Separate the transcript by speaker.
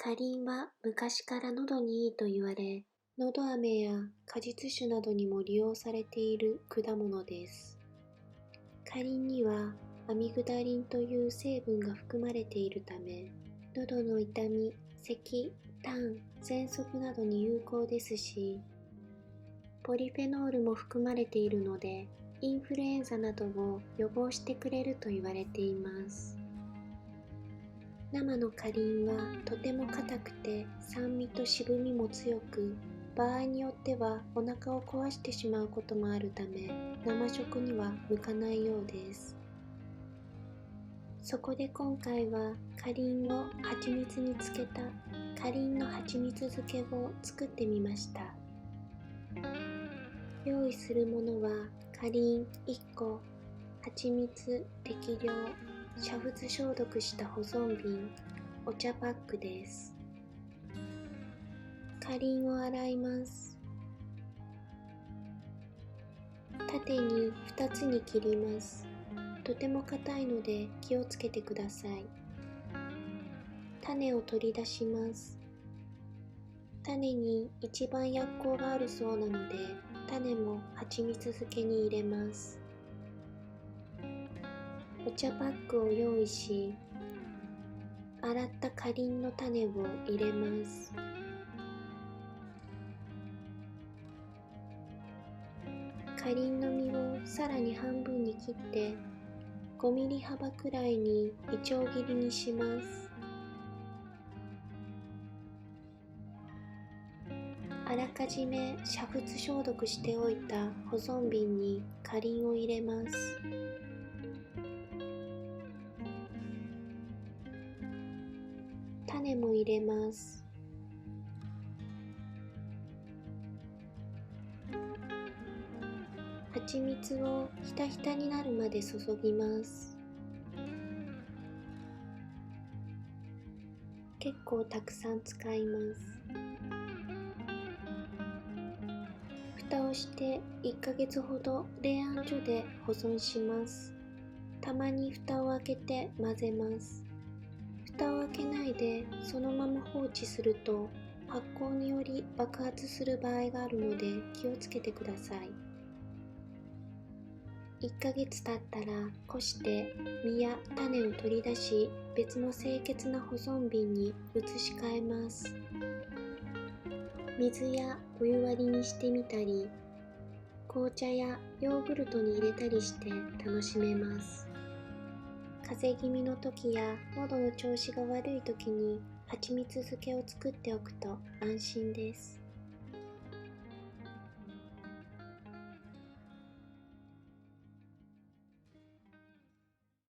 Speaker 1: カリンは昔から喉にいいと言われ、のど飴や果実酒などにも利用されている果物です。カリンにはアミグダリンという成分が含まれているため、喉の痛み、咳、痰、喘息などに有効ですし、ポリフェノールも含まれているので、インフルエンザなどを予防してくれると言われています。生のカリンはとても硬くて酸味と渋みも強く、場合によってはお腹を壊してしまうこともあるため、生食には向かないようです。そこで今回はカリンを蜂蜜につけたカリンの蜂蜜漬けを作ってみました。用意するものはカリン1個、蜂蜜適量、煮沸消毒した保存瓶、お茶パックです。カリンを洗います。縦に2つに切ります。とても硬いので気をつけてください。種を取り出します。種に一番薬効があるそうなので、種も蜂蜜漬けに入れます。お茶パックを用意し、洗ったカリンの種を入れます。カリンの実をさらに半分に切って5ミリ幅くらいにいちょう切りにします。あらかじめ煮沸消毒しておいた保存瓶にカリンを入れます。種も入れます。蜂蜜をひたひたになるまで注ぎます。結構たくさん使います。蓋をして1ヶ月ほど冷暗所で保存します。たまに蓋を開けて混ぜます。蓋を開けないでそのまま放置すると発酵により爆発する場合があるので気をつけてください。1ヶ月経ったらこして実や種を取り出し、別の清潔な保存瓶に移し替えます。水やお湯割りにしてみたり、紅茶やヨーグルトに入れたりして楽しめます。風邪気味の時や喉の調子が悪い時に蜂蜜漬けを作っておくと安心です。